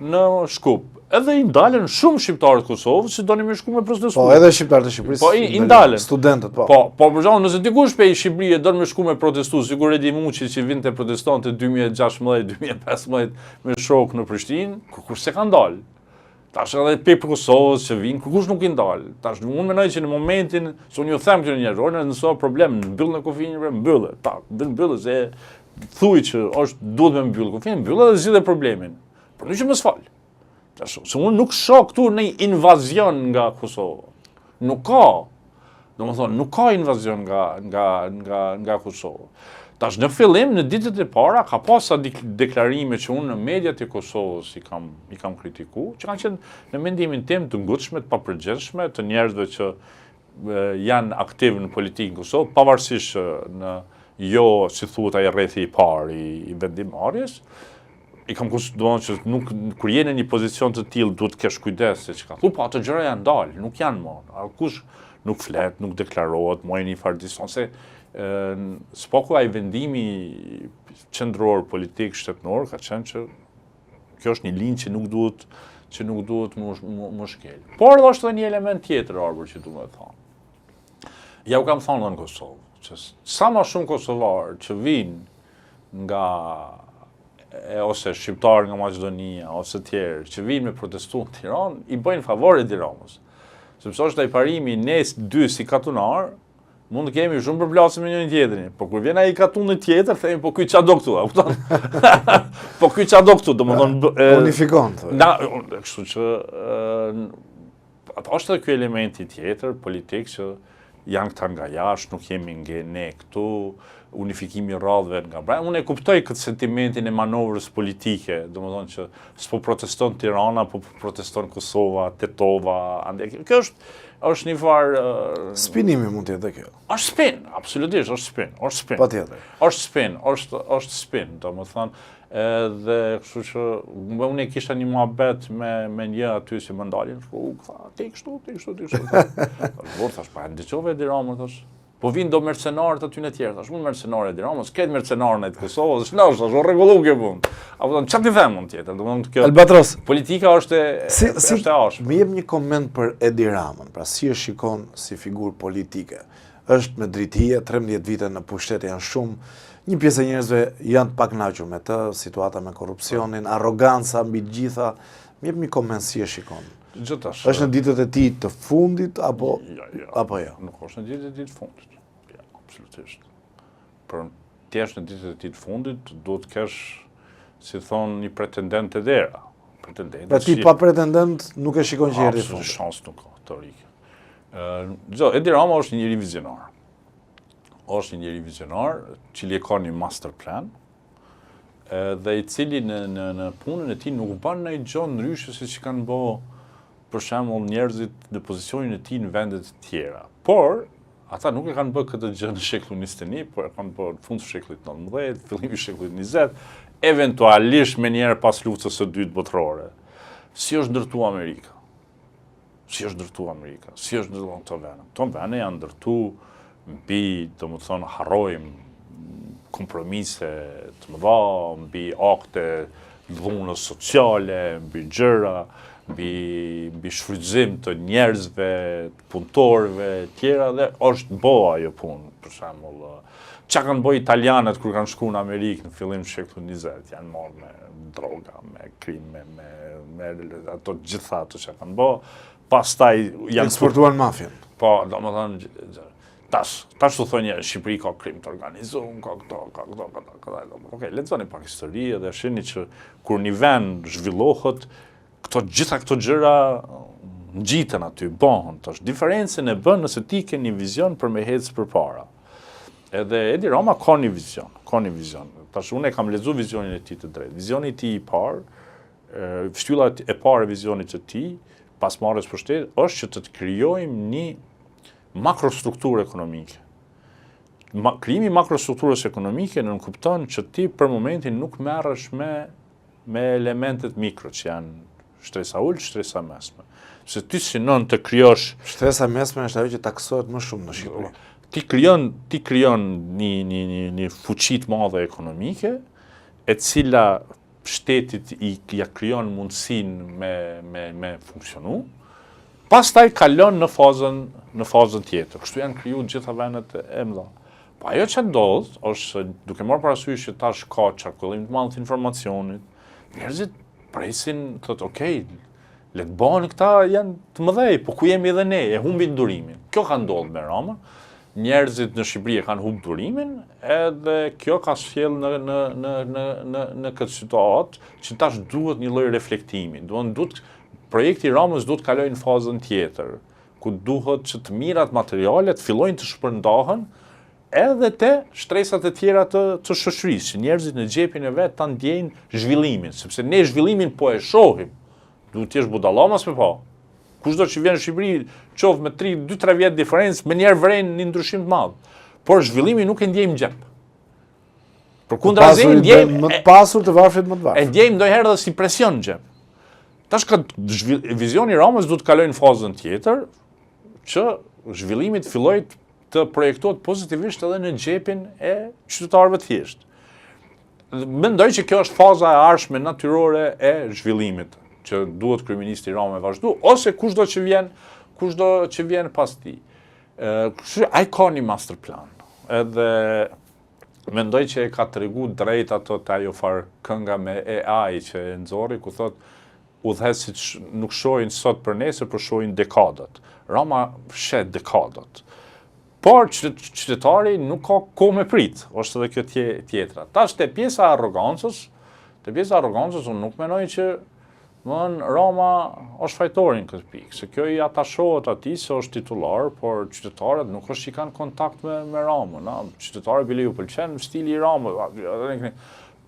në Shkup. Edhe i ndalen shumë shqiptarët Kosovës që donin me shku me protestu. Po, edhe shqiptarët e Shqipërisë. Po, i ndalen. Studentët, po. Po, për shembull, nëse dikush pe i Shqipëri e don me shku me protestu, sigur Edi Muçi që vinte protestonte 2016-2015 me shok në Prishtinë, kush se ka ndal. Tash edhe pe Kosovës që vinë, kush nuk i ndal. Tash unë mendoj që në momentin, se unë ju them këtyre njerëzve, nëse ka problem, mbyll në kufirin, mbyllë. Mbyllë se thuj që duhet me mbyllë kufirin, mbyllë dhe zgjidhe problemin. Por nuk që mos fal. Se unë nuk shoh këtu në invazion nga Kosova. Nuk ka. Domethënë, nuk ka invazion nga Kosova. Tash në fillim, në ditët e para, ka pasa deklarime që unë në mediat e Kosovës i kam kritiku, që kanë qenë në mendimin tim të ngutshme, të papërgjithshme, të njerëzve që janë aktiv në politikën në Kosovë, pavarësisht në si thuhet ai rrethi i parë i vendimarrjes, i kam konsideruar që nuk kur je në një pozicion të tillë duhet të kesh kujdes se çka. Po ato gjëra janë dalë, nuk janë më. Kush nuk flet, nuk deklarohet, mojë një farë distanse. Spoku ai vendimi qendror politik shtetëror ka qenë që kjo është një linjë që nuk duhet më shkel. Por është edhe një element tjetër arbër që du me thonë. Ja u kam thonë dhe në Kosovë, që sa ma shumë kosovarë që vinë nga ose shqiptarë nga Maqedonia, ose tjerë, që vinë me protestu në Tiranë, i bëjnë favore Edi Ramës. Sepse është ai parimi nes dy si katunar, mund të kemi shumë përplasim me njërin tjetrin, por kur vjen ai katuni tjetër, themi po ky ç'a do këtu, a kupton? Po ky ç'a do këtu, domethënë unifikon. Na, kështu që është edhe ky elementi tjetër politik që janë këta nga jashtë, nuk jemi ne këtu, unifikimi rradhëve nga brenda. Unë e kuptoj këtë sentimentin e manovrës politike, domethënë që s'po proteston Tirana, po proteston Kosova, Tetova, ande. Kjo është një farë spinimi mund të jetë kjo. Është spin, absolutisht, është spin. Patjetër. Është spin, domethënë, edhe kështu që unë kisha një muhabet me një aty si më ndalin, tha, ti kështu. Vor thash, pa ndiqove Edi Ramën, thash. Po vinë do mercenarët aty në tjerë, thash, unë mercenarë Edi Ramës, këtë mercenarën e të Kosovës, thash, o rregullu kjo punë. Apo thonë, çfarë ti them unë tjetër? Domethënë kjo Albatros. Politika është e ashme. Më jep një koment për Edi Ramën, pra si e shikon si figurë politike. Është me drejtëhije, 13 vite në pushtet janë shumë. Një pjesë e njerëzve janë të pakënaqur me të, situata me korrupsionin, arroganca mbi të gjitha. Më jep një koment si e shikon. Gjithashtu. Është në ditët e tij të fundit apo jo? Nuk është në ditët e tij të fundit. Ja, absolutisht. Për thjesht në ditët e tij të fundit duhet të kesh, si thon, një pretendent të dera. Pra ti pa pretendent nuk e shikon që erdhi fundit. Shans nuk ka teorike. Edi Rama është një njeri vizionar. Është një njeri vizionar, cili ka një master plan, dhe i cili në punën e tij nuk bën ndonjë gjë ndryshe se që kanë bë për shembull njerëzit në pozicionin e tij në vendet të tjera. Por ata nuk e kanë bërë këtë gjë në shekullin 21, por e kanë bërë në fund të shekullit 19, fillimi i shekullit 20, eventualisht me njerë pas luftës së dytë botërore. Si është ndërtuar Amerika? Si është ndërtuar këto vende? Këto vende janë ndërtuar mbi, domethënë, harrojmë kompromise të mëdha, mbi akte dhunës sociale, mbi gjëra, mbi shfrytëzim të njerëzve, të punëtorëve, tjera, dhe është bëa ajo punë, për shembull. Çka kanë bëjë italianët kur kanë shkuar në Amerikë në fillim të shekullit 20, janë marrë me droga, me krim, me ato gjitha ato që kanë bë. Pastaj janë eksportuar mafien. Po, domethënë tash u thonë Shqipëri ka krim të organizuar, ka këto. Okej, lexoni pak histori dhe shihni që kur një vend zhvillohet, gjitha këto gjëra ngjiten aty, bëhen. Tash diferencën e bën nëse ti ke një vizion për me ecë përpara. Edhe Edi Rama ka një vizion. Tash unë e kam lexuar vizionin e tij të drejtë. Vizioni i tij i parë, shtylla e parë e vizionit të tij, pas marrjes pushtetit, është që të krijojmë një makrostrukturë ekonomike. Krijimi i makrostrukturës ekonomike nënkupton që ti për momentin nuk merresh me elementet mikro që janë shtresa ulë, shtresa mesme. Se ti synon të krijosh shtresa mesme është ajo që taksohet më shumë në Shqipëri. Ti krijon një fuqi të madhe ekonomike, e cila shtetit ja krijon mundësinë me funksionu. Pastaj kalon në fazën tjetër. Kështu janë krijuar gjitha vendet e mëdha. Po ajo që ndodh është duke marrë parasysh që tash ka qarkullim të madh të informacionit, njerëzit presin, thotë, okay, le të bëhen këta janë të mëdhej, po ku jemi edhe ne, e humbin durimin. Kjo ka ndodhur me Ramën. Njerëzit në Shqipëri e kanë humbur durimin, edhe kjo ka sjell në këtë situatë që tash duhet një lloj reflektimi. Projekti i Ramës duhet kalojë në fazën tjetër, ku duhet që të mirat materiale të fillojnë të shpërndahen edhe te shtresat e tjera të shoqërisë, që njerëzit në xhepin e vet ta ndjejnë zhvillimin, sepse ne zhvillimin po e shohim. Duhet të jesh budallamas me pa. Kushdo që vjen në Shqipëri, qoftë me 2-3 vjet diferencë, me njerë vren një ndryshim të madh. Por zhvillimin nuk e ndjejmë në xhep. Përkundrazi ndjejmë më të pasur të varfrit më të varfër. E ndjejmë ndonjëherë edhe si presion në xhep. Tash vizioni i Ramës duhet të kalojë në fazën tjetër që zhvillimi të fillojë të projektohet pozitivisht edhe në xhepin e qytetarëve të thjeshtë. Mendoj që kjo është faza e ardhshme natyrore e zhvillimit që duhet kryeministri Rama të vazhdojë ose kushdo që vjen pas tij. Ai ka një master plan. Edhe mendoj që e ka tregu drejt ato të ajo farë kënga me AI që e nxorri, ku thot udhëheqësit nuk shohin sot për nesër, por shohin dekadat. Rama shet dekadat. Por qytetari nuk ka kohë me prit, është edhe kjo tjetra. Tash te pjesa e arrogancës, unë nuk menoj që Rama është fajtori në këtë pikë, se kjo i atashohet atij se është titullar, por qytetarët nuk është që i kanë kontakt me Ramën. Qytetarët bile ju pëlqen stili i Ramës,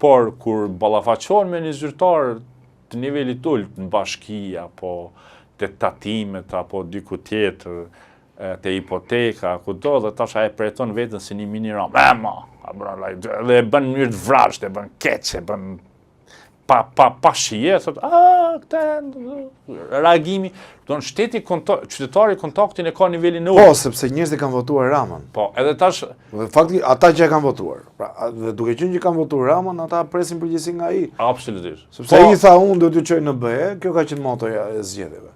por kur ballafaqohen me një zyrtar të nivelit ulët në bashki, apo te tatimet, apo diku tjetër, te hipoteka, kudo, dhe tash ai përjeton veten si një mini Ramë. Dhe e bën në mënyrë të vrasht, e bën keq, e bën pa shije, thot, reagimi, shteti, qytetari kontaktin e ka nivelin e ulët. Po, sepse njerëzit kanë votuar Ramën. Po, edhe tash... Fakti, ata që e kanë votuar. Dhe duke qenë që kanë votuar Ramën, ata presin përgjegjësi nga ai. Absolutisht. Sepse ai tha unë do t'ju çoj në BE, kjo ka qenë motoja e zgjedhjeve.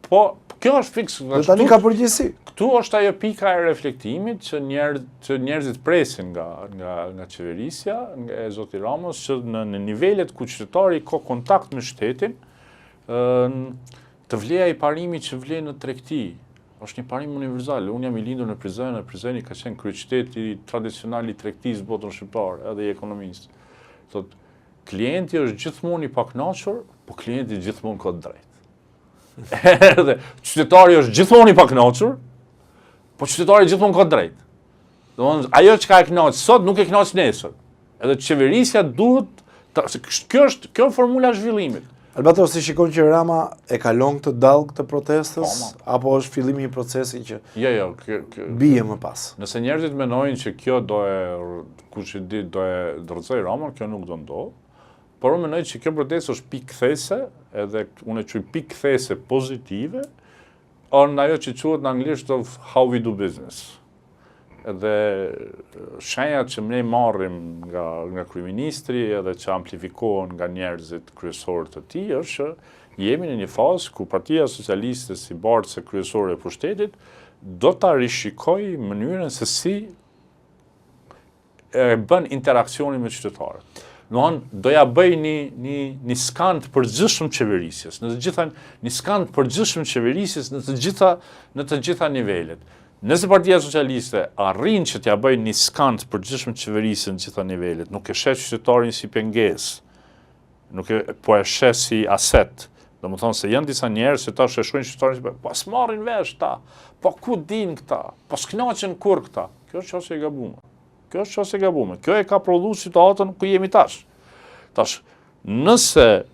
Po, kjo është fiks. Dhe tani ka përgjegjësi. Këtu është ajo pika e reflektimit që njerëzit presin nga qeverisja, e zoti Ramës, që në nivelet ku qytetari ka kontakt me shtetin, të vleja i parimi që vle në tregti. Është një parim universal. Unë jam i lindur në Prizren ka qenë kryeqyteti tradicional i tregtisë botën shqiptare, edhe i ekonomisë. Thot, klienti është gjithmonë i pakënaqur, po klienti gjithmonë ka drejt. Edhe qytetari është gjithmonë i pakënaqur, po qytetari gjithmonë ka drejt. Domthonë, ajo që ka e kënaq sot nuk e kënaq nesër. Edhe qeverisja duhet, kjo është formula e zhvillimit. Albatros, si shikon që Rama e kalon këtë dallë këtë protestës, apo është fillimi i procesi që bie më pas? Nëse njerëzit mendojnë që kjo do e dorëzoj Ramën, kjo nuk do ndodhë. Por unë mendoj që kjo protestë është pikë kthese, edhe unë e quaj pikë kthese pozitive, në ajo që quhet në anglisht of how we do business. Edhe shenjat që ne marrim nga kryeministri edhe që amplifikohen nga njerëzit kryesorë të tij është që jemi në një fazë ku Partia Socialiste si bartëse kryesore e pushtetit do ta rishikojë mënyrën se si bën interaksionin me qytetarët. Do ja bëj një skan të përgjithshëm qeverisjes, një skan të përgjithshëm qeverisjes në të gjitha nivelet. Nëse Partia Socialiste arrin që t'ja bëj një skan të përgjithshëm qeverisjes në gjitha nivelet, nuk e sheh qytetarin si pengesë, po e sheh si aset. Domethënë se janë disa njerëz që tash e shohin qytetarin si po s'marrin vesh ta, po ku din këta, po s'knaqen kur këta. Kjo është çështje e gabuar. Kjo e ka prodhuar situatën ku jemi tash. Tash, nëse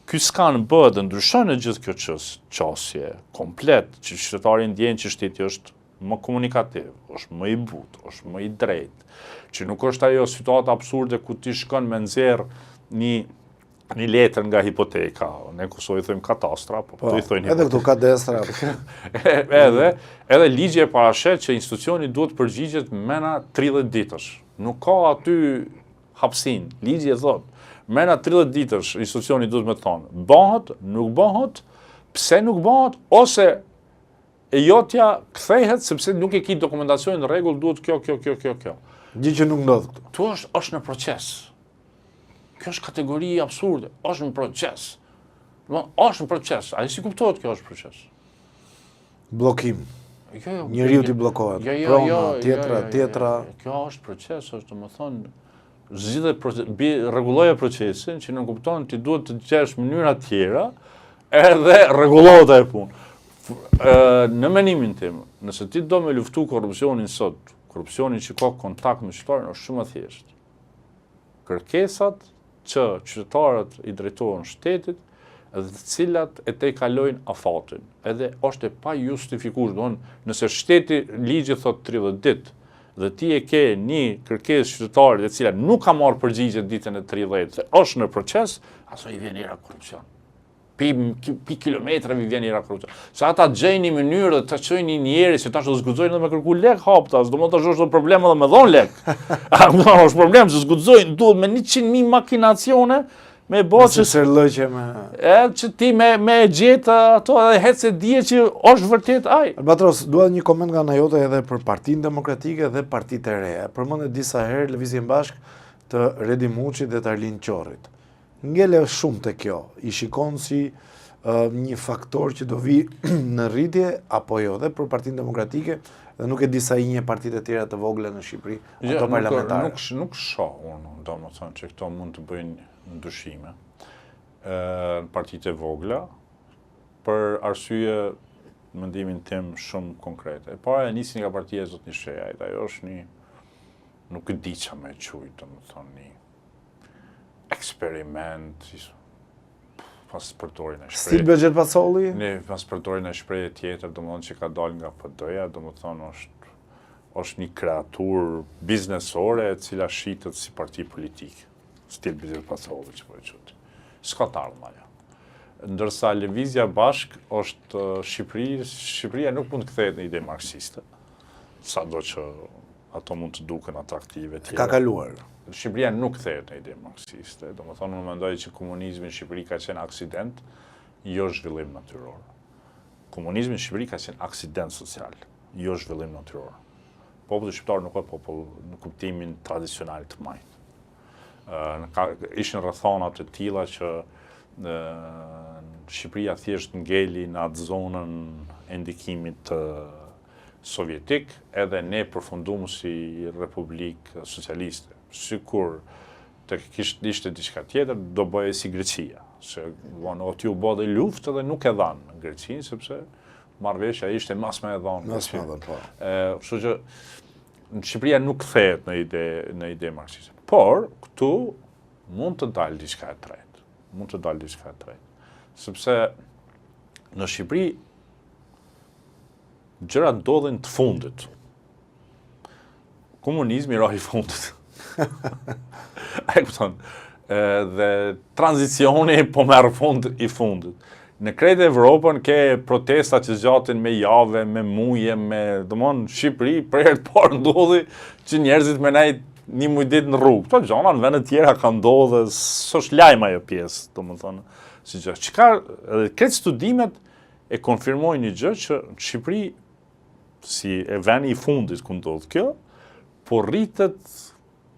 ky skan bëhet dhe ndryshon në gjithë kjo qasje komplet, që qytetari ndjen që shteti është më komunikativ, është më i butë, është më i drejtë, që nuk është ajo situatë absurde ku ti shkon me nxjerr një letër nga hipoteka, ne kusoj thojmë katastra, po tu i thojnë edhe këtu ka destra. Edhe ligji e parashet që institucioni duhet përgjigjet mena 30 ditësh. Nuk ka aty hapsin. Ligji e thot, mena 30 ditësh institucioni duhet me thonë, bëhet, nuk bëhet, pse nuk bëhet, ose e jotja kthehet sepse nuk e ki dokumentacionin në rregull, duhet kjo. Gjë që nuk ndodh këtu. Tu është në proces. Kjo është kategori absurde, është në proces. Është në proces, a si kuptohet kjo është proces? Blokim. Njeriu t'i bllokohet. Prona, tjetra. Kjo është proces, është domethënë rregulloje procesin që nuk kupton ti duhet të gjesh mënyra tjera edhe rregullohet ajo punë. Në mendimin tim, nëse ti do me luftu korrupsionin sot, korrupsionin që ka kontakt me qytetarin është shumë e thjeshtë. Kërkesat që qytetarët i drejtohen shtetit dhe të cilat e te kalojnë afatin. Edhe është e pa justifikuar, nëse shteti ligji thot 30 ditë, dhe ti e ke një kërkesë qytetare e cila nuk ka marrë përgjigje ditën e 30 dhe është në proces, aso i vjen era korrupsion. Pi kilometrave i vjen era korrupsion. Se ata gjejnë një mënyrë dhe të çojnë një njerëz që tash do zguxojnë edhe me kërku lek haptas, domethënë tash është problem edhe me dhon lek. Është problem se zguxojnë, duhet me 100.000 makinacione me botë që me... që ti me gjetë ato edhe hecë dije që është vërtet aj. Albatros, dua një koment nga ana jote edhe për Partinë Demokratike dhe partitë e reja. Përmendet disa herë lëvizjen bashkë të Redi Muçit dhe të Arlind Qorrit. Ngele shumë të kjo. I shikon si një faktor që do vi në rritje apo jo dhe për Partinë Demokratike dhe nuk e di sa i një partitë e tjera të vogla në Shqipëri, ato parlamentare. Nuk shoh unë, domethënë që këto mund të bëjnë ndryshime në partitë e vogla për arsye mendimin tim shumë konkrete. E para nisi nga partia e Zotni Shehajt, ajo është një nuk e di çfarë më quaj, domethënë një eksperiment, pas përdorin e shprehje. Stil Bexhet Pacolli? Ne pas përdorin e shprehje tjetër, domethënë që ka dalë nga PD-ja, domethënë është një kreaturë biznesore e cila shitet si parti politike. Stil Bexhet Pacolli që po e quhet. S'ka të ardhmë ajo. Ndërsa lëvizja bashk është Shqipëria nuk mund të kthehet në ide marksiste, sado që ato mund të duken atraktive. Ka kaluar. Shqipëria nuk kthehet në ide marksiste. Domethënë unë mendoj që komunizmi në Shqipëri ka qenë aksident, jo zhvillim natyror. Komunizmi në Shqipëri ka qenë aksident social, jo zhvillim natyror. Populli shqiptar nuk është popull në kuptimin tradicional të majt. Ishin rrethana të tilla që Shqipëria thjesht ngeli në atë zonën e ndikimit sovjetik, edhe ne përfundum si Republikë Socialiste. Sikur të ishte diçka tjetër, do bëje si Greqia. Se aty u bë dhe luftë dhe nuk e dhanë në Greqinë, sepse marrëveshja ishte mas me e dhanë. Kështu që Shqipëria nuk kthehet në ide marksiste. Por këtu mund të dalë diçka e tretë. Sepse në Shqipëri gjërat ndodhin të fundit. Komunizmi ra i fundit. E kupton. Dhe tranzicioni po merr fund i fundit. Në krejt e Evropën ke protesta që zgjaten me jave, me muje, domthonë Shqipëri për herë të parë ndodhi që njerëzit me nejt një muj ditë në rrugë. Këto gjona në vende tjera ka ndodhur, s'është lajm ajo pjesë, domethënë, si gjë. Çka edhe këtë studimet e konfirmojnë një gjë që në Shqipëri si e veni i fundit ku ndodh kjo, po rritet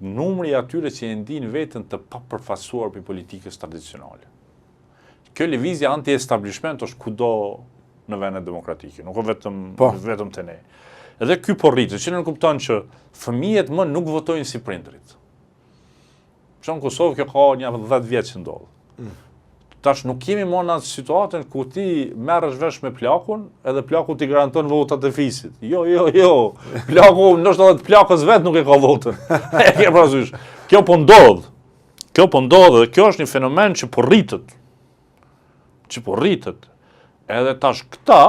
numri atyre që e ndin veten të papërfaqësuar për politikës tradicionale. Kjo lëvizje anti-establishment është kudo në vende demokratike, nuk është vetëm te ne. Edhe ky po rritet, që në kupton që fëmijët më nuk votojnë si prindrit. Që në Kosovë kjo ka një 10 vjetë që ndodhë. Tash nuk kemi më në atë situatën ku ti merresh vesh me plakun, edhe plaku ti garanton votat e fisit. Jo. Plaku, ndoshta edhe plakës vetë nuk e ka votën. E ke parasysh. Kjo po ndodh. Dhe kjo është një fenomen që po rritet. Edhe tash këta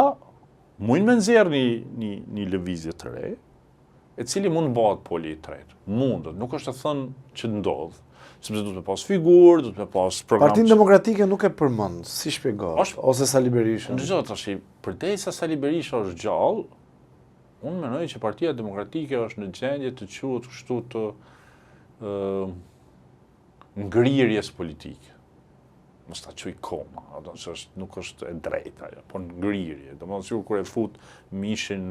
mund me nxjerrë një lëvizje të re, e cili mund bëhet poli i tretë. Mundet, nuk është të thënë që ndodh, sepse duhet me pas figurë, duhet me pas program. Partinë Demokratike nuk e përmend, si shpjegohet, ose Sali Berisha. Ndërsa tash, përderisa Sali Berisha është gjallë, unë mendoj që Partia Demokratike është në gjendje të quhet kështu të ngrirjes politike. Mos ta quaj koma, nuk është e drejtë ajo, po ngrirje. Domethënë sikur kur e fut mishin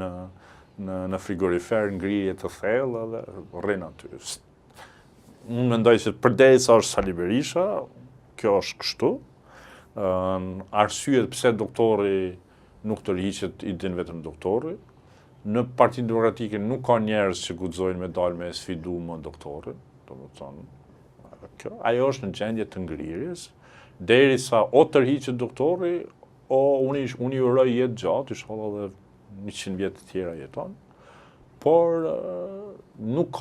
në frigorifer, ngrirje të thellë dhe rrin aty. Unë mendoj se përderisa është Sali Berisha, kjo është kështu. Arsyet pse doktori nuk tërhiqet i din vetëm doktori. Në Partinë Demokratike nuk ka njerëz që guxojnë me dalë me sfidu më doktorin. Domethënë ajo është në gjendje të ngrirjes. Derisa o tërhiqet doktori, o unë i uroj jetë gjatë, inshallah edhe 100 vjet të tjera jeton, por nuk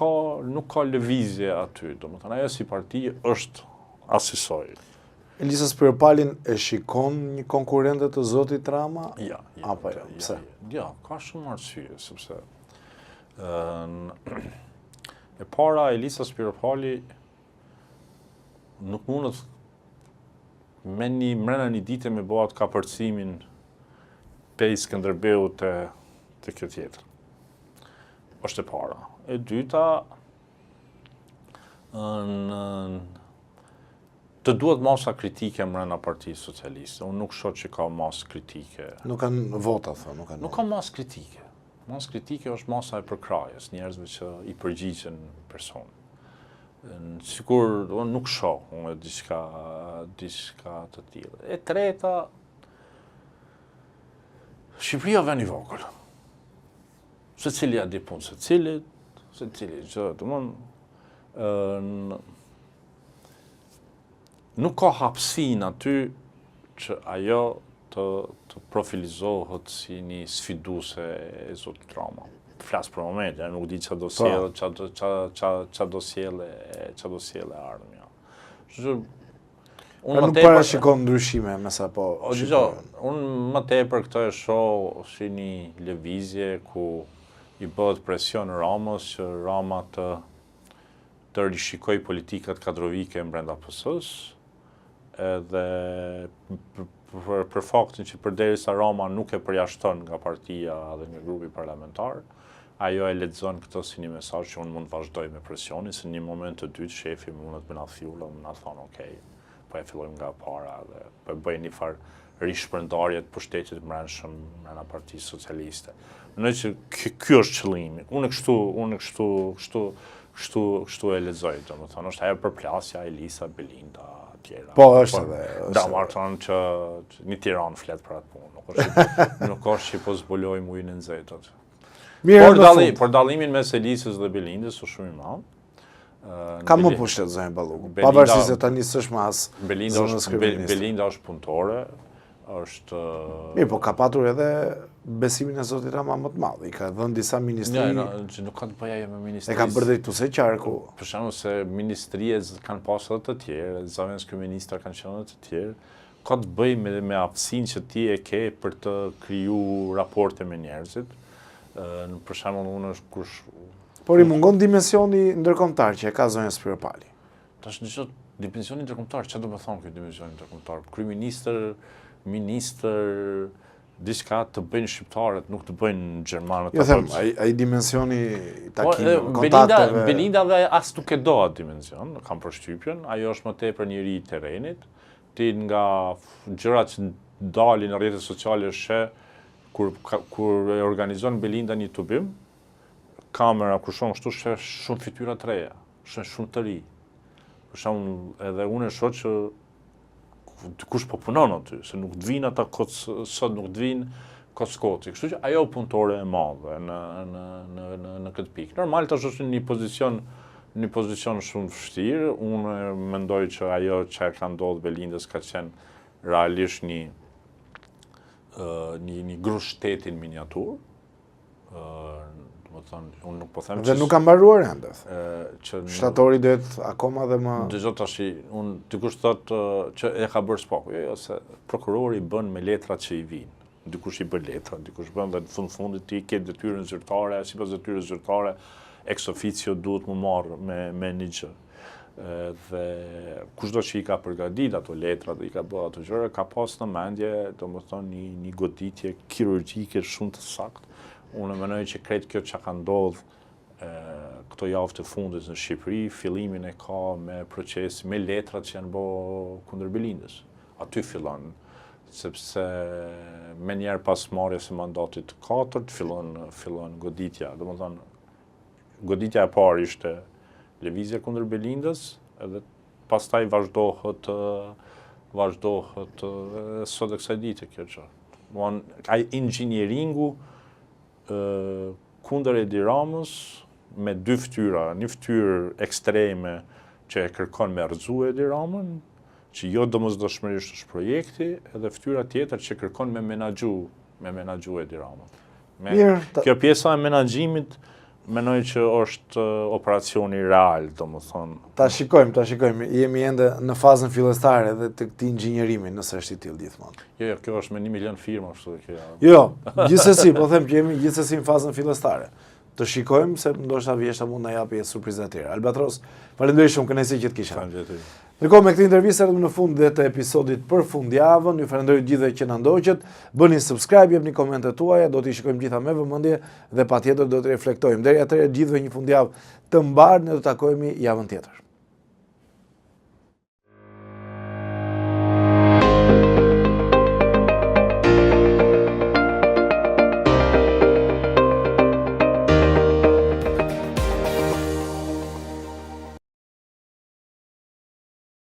ka lëvizje aty, domethënë ajo si parti është asisoj. Elisa Spiropalin e shikon një konkurrente të zotit Rama? Ja. Apo jo, pse? Ja, ka shumë arsye, sepse E para, Elisa Spiropali nuk mundet me mrena një dite me bëhat ka përcimin pej Skënderbeu të kjo tjetër. Është e para. E dyta, të duhet masa kritike mrena Partisë Socialiste. Unë nuk shoh që ka masë kritike. Nuk kanë vota, nuk ka masë kritike. Masë kritike është masa e përkrajës, njerëzve që i përgjigjen person. Sikur, unë nuk shoh, unë diçka të tillë. E treta, Shqipëria vjen i vogël. Secili di punë secili gjë, nuk ka hapësinë aty që ajo të profilizohet si një sfiduese e zotit Rama. Flas për momentin, nuk di çfarë do sjellë ardhmja. Unë nuk parashikon ndryshime me sa po. Unë më tepër këtë e shoh si një lëvizje ku i bëhet presion Ramës që Rama të rishikoj politikat kadrovike brenda PS-s, edhe për faktin që përderisa Rama nuk e përjashton nga partia dhe nga grupi parlamentar, ajo e lexon këtë si një mesazh që unë mund të vazhdoj me presionin, se në një moment të dytë shefi mundet me na thjullë, më na thonë okej, po e fillojmë nga para dhe po bëjmë një farë rishpërndarje të pushtetit brendshëm brenda Partisë Socialiste. Mendoj që ky është qëllimi. Unë kështu e lexoj, domethënë është ajo përplasja Elisa, Belinda, tjera. Po, është edhe. Da marton që një Tiranë flet për atë punë. Nuk është që po zbulojmë ujin e nxehtë. Por dallimin mes Elisës dhe Belindës është shumë i madh. Ka më pushtet zonjë Balluku. Pavarësisht se tani s'është më as. Belinda është punëtore, është po ka patur edhe besimin e zotit Rama më të madh. I ka dhënë disa ministri. Që nuk ka të bëjë me ministri. E ka përdrejtuese qarku. Për shembull se ministriet kanë pasur edhe të tjerë, zaventë kryeministra kanë qenë edhe të tjerë. Ka të bëjë me aftësinë që ti e ke për të kriju raporte me njerëzit. Për shembull unë kush. Por i mungon dimensioni ndërkombëtar që e ka zonja Spiropali. Tash dimensioni ndërkombëtar, çfarë do të thonë ky dimensioni ndërkombëtar? Kryeministër, ministër, diçka të bëjnë shqiptarët, nuk të bëjnë gjermanët. Jo them, ai dimensioni takimit, kontakteve. Belinda dhe as nuk e do atë dimension, kam përshtypjen, ajo është më tepër njëri i terrenit. Ti nga gjërat që dalin në rrjetet sociale është kur e organizon Belinda një tubim, kamera kur shon kështu sheh shumë fytyra të reja, sheh shumë të ri. Për shembull, edhe unë e shoh që kush po punon aty, se nuk të vinë ata sot nuk të vinë kockoti. Kështu që ajo punëtore e madhe në këtë pikë. Normal tash është në një pozicion shumë vështirë. Unë mendoj që ajo që ka ndodhur Belindës ka qenë realisht një gru shteti në miniaturë. Unë nuk po them që nuk ka mbaruar ende. Shtatori duhet akoma dhe më. Dëgjoj tash, unë dikush thotë që e ka bërë spaku, jo se prokurori bën me letrat që i vijnë. Dikush i bën letra, dikush bën dhe në fundit ti ke detyrën zyrtare, sipas detyrës zyrtare, ex officio duhet më marrë me një gjë. Dhe kushdo që i ka përgatit ato letra dhe i ka bërë ato gjëra, ka pas në mendje, domethënë një goditje kirurgjike shumë të saktë. Unë mendoj që krejt kjo që ka ndodhur këto javë të fundit në Shqipëri, fillimin e ka me proces, me letrat që janë bërë kundër Belindës. Aty fillon, sepse me njerë pas marrjes së mandatit të 4 fillon goditja. Domethënë, goditja e parë ishte lëvizja kundër Belindës, edhe pastaj vazhdohet sot e kësaj dite kjo gjë. Ai inxhinieringu kundër Edi Ramës me dy fytyra, një fytyrë ekstreme që e kërkon me rrëzu Edi Ramën, që jo domosdoshmërisht është projekti, edhe fytyra tjetër që kërkon me menaxhu Edi Ramën. Kjo pjesa e menaxhimit mendoj që është operacioni real, domethënë. Ta shikojmë. Jemi ende në fazën fillestare dhe të këtij inxhinierimi, nëse është i tillë gjithmonë. Jo, kjo është me 1 milion firma, kështu që. Jo, gjithsesi, po them që jemi gjithsesi në fazën fillestare. të shikojmë se ndoshta vjeshta mund na japi surpriza të tjera. Albatros, faleminderit shumë, kënaqësi që të kisha. Faleminderit. Ndërkohë me këtë intervistë erdhëm në fund dhe të episodit për fundjavën. Ju falenderoj gjithëve që na ndoqët. Bëni subscribe, jepni komentet tuaja, do t'i shikojmë gjitha me vëmendje dhe patjetër do të reflektojmë. Deri atëherë gjithëve një fundjavë të mbar, ne do të takohemi javën tjetër.